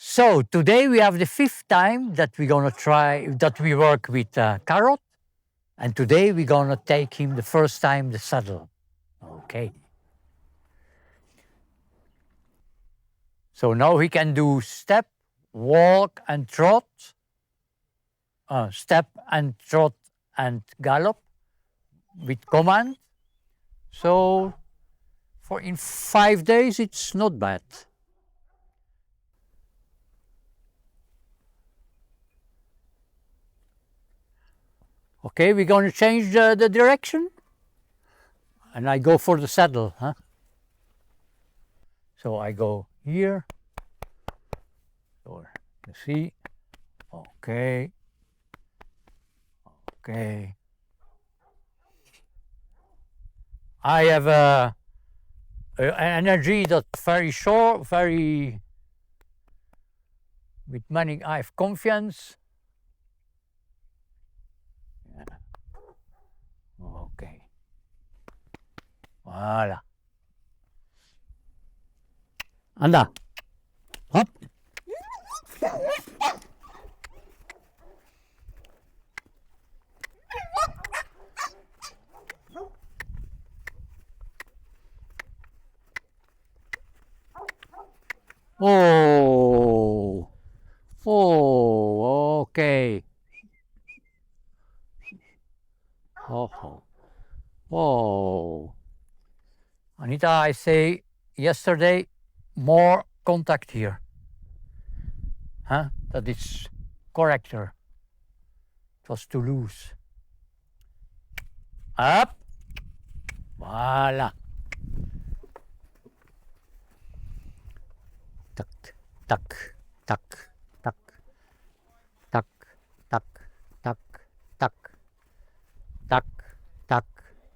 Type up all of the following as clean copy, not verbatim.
So today we have the fifth time that we're gonna try that we work with Carrot, and today we're gonna take him the first time the saddle. Okay. So now he can do step, walk, and trot. Step and trot and gallop with command. So for in 5 days it's not bad. Okay, we're going to change the direction. And I go for the saddle, huh? So I go here. So you see. Okay. Okay. I have an energy that's very short, very with many. I have confiance. Yeah. Okay. Voilà. Anda. Hop. Oh. Oh, okay. Oh. Oh. Anita, I say yesterday, more contact here. Huh? That is correcter. It was too loose. Up. Voila. Tuck, tuck, tuck, tuck, tuck, tuck, tuck, tuck, tuck, tuck,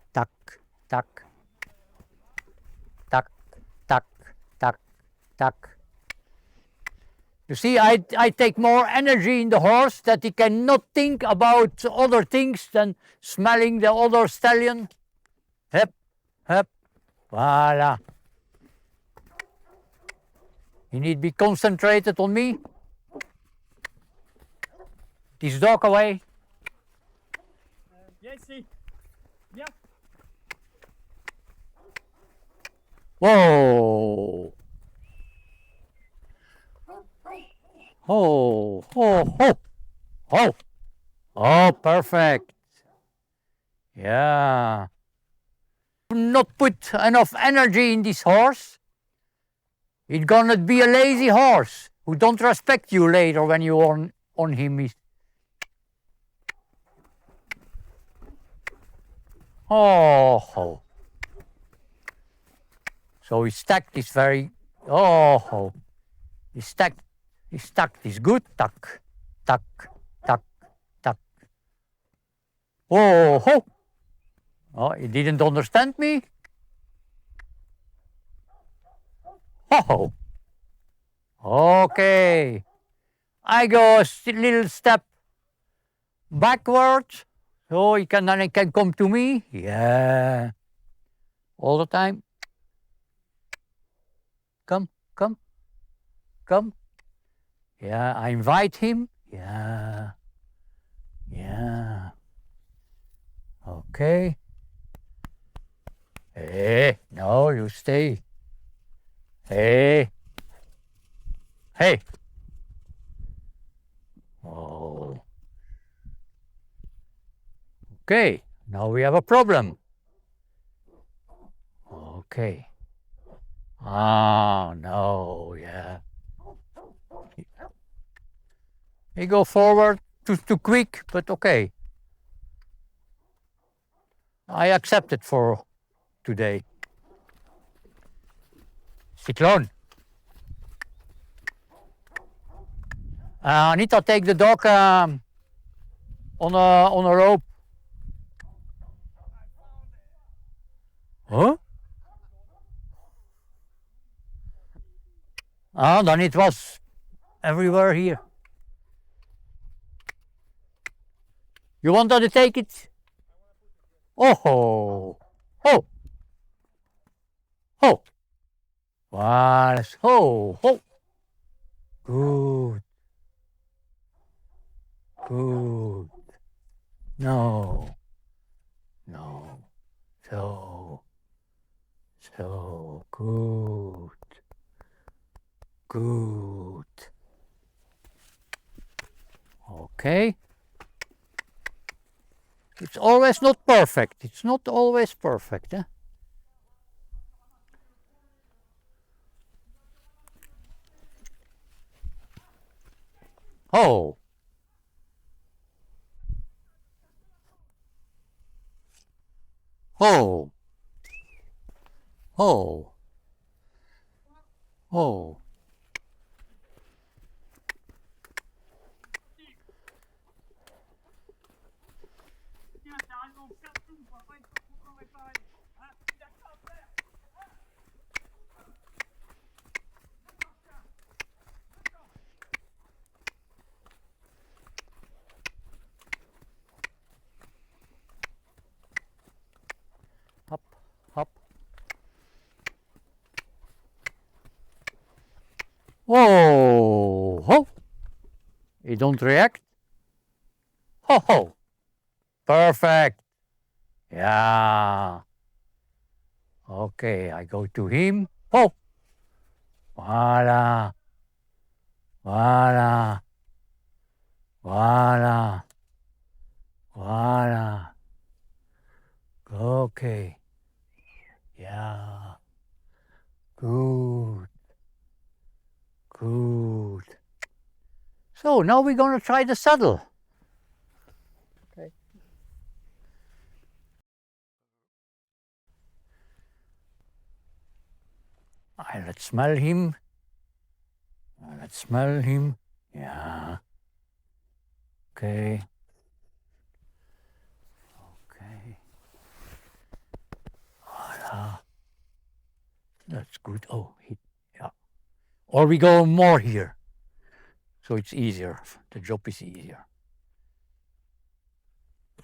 tuck, tuck, tuck, tuck, tuck, tuck. You see, I take more energy in the horse that he cannot think about other things than smelling the other stallion. Hep, hep, voila. You need to be concentrated on me. This dog away. Jesse, yeah. Whoa. Oh, oh, oh, oh. Oh, perfect. Yeah. Not put enough energy in this horse. It's gonna be a lazy horse who don't respect you later when you on him. Oh. So his stacked is very. Oh. His stacked is good. Tuck, tuck, tuck, tuck. Oh. Oh, he didn't understand me. Oh. Okay. I go a little step backwards, so he can come to me. Yeah. All the time. Come, come, come. Yeah, I invite him. Yeah. Yeah. Okay. Hey, no, you stay. Hey. Hey. Oh. Okay, now we have a problem. Okay. Ah, no, yeah. He go forward too quick, but okay. I accept it for today. Cyclone. Anita, take the dog on a rope. Huh? Ah, then it was everywhere here. You wanted to take it? Oh, oh, oh. Well, oh. Good. Okay. It's always not perfect. It's not always perfect. Eh? Oh. Oh. Oh. Oh. Tiens, t'as raison, ferme tout, on va pas être trop réparé. Hein, d'accord, frère. Hop. Hop. Whoa. Ho. You don't react? Ho ho. Perfect. Yeah. Okay, I go to him. Oh. Voila. Voila. Voila. Voila. Okay. Yeah. Good. Good. So now we're going to try the saddle. Okay. Let's smell him. Let's smell him. Yeah. Okay. Okay. Voila. That's good. Oh, yeah. Or we go more here. So it's easier. The job is easier.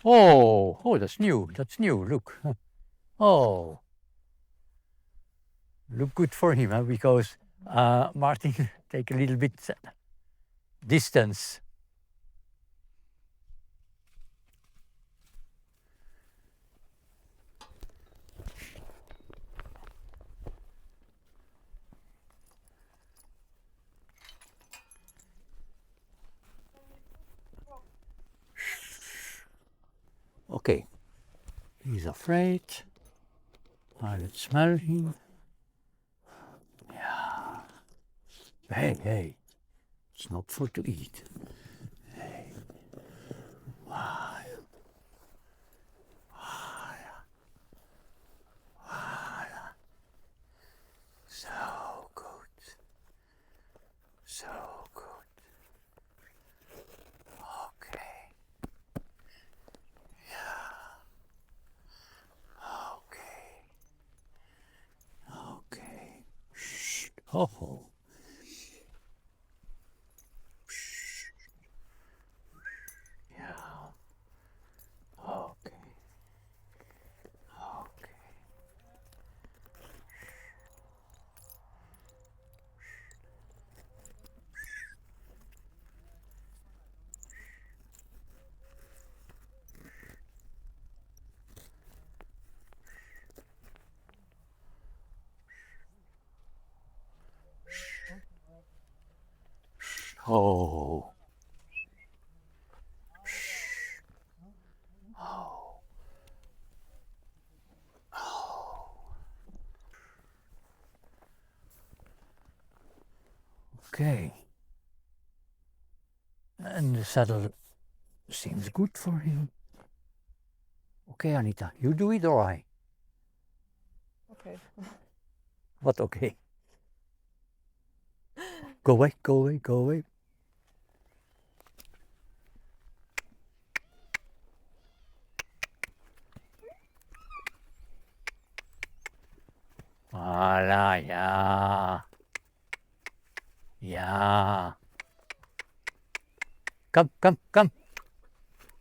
Oh, that's new. That's new. Look. Oh. Look good for him, huh? Because Martin take a little bit distance. Okay. He's afraid. Let's smell him. Yeah. Hey. It's not for to eat. Hey. Wow. So good. So good. Okay. Yeah. Okay. Okay. Shh. Oh. Yeah. Okay. Okay. Oh. Oh. Okay. And the saddle seems good for him. Okay, Anita, you do it or I? Okay. What okay? Go away, go away, go away. Voila, yeah. Yeah. Come.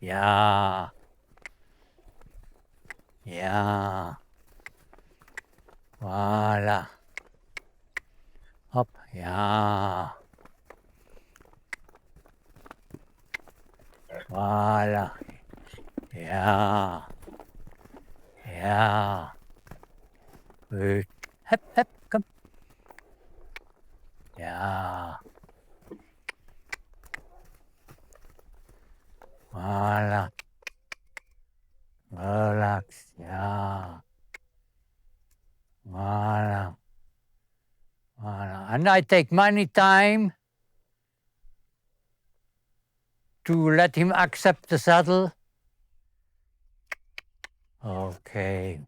Yeah. Yeah. Voila. Up, yeah. Voila. Yeah. Yeah. Good. Hep, come. Yeah. And I take many time to let him accept the saddle. Okay.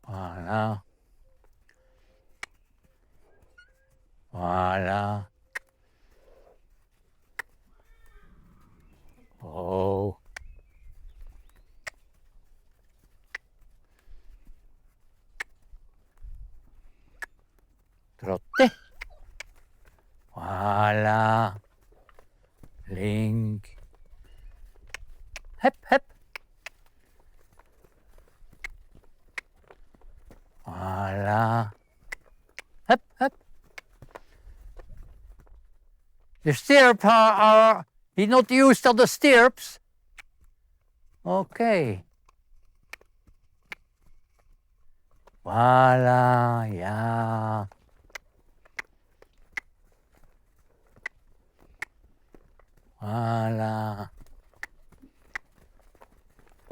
Voilà. Voilà. Oh. Trotte. Voilà. Link. Hep, hep. Voilà. Hep, hep. The stirrup are he not used to the stirrups? Okay. Voilà, yeah. Voilà.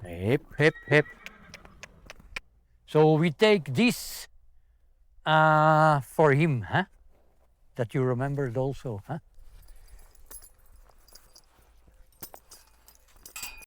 Hip, hip, hip. So we take this for him, huh? That you remembered also, huh?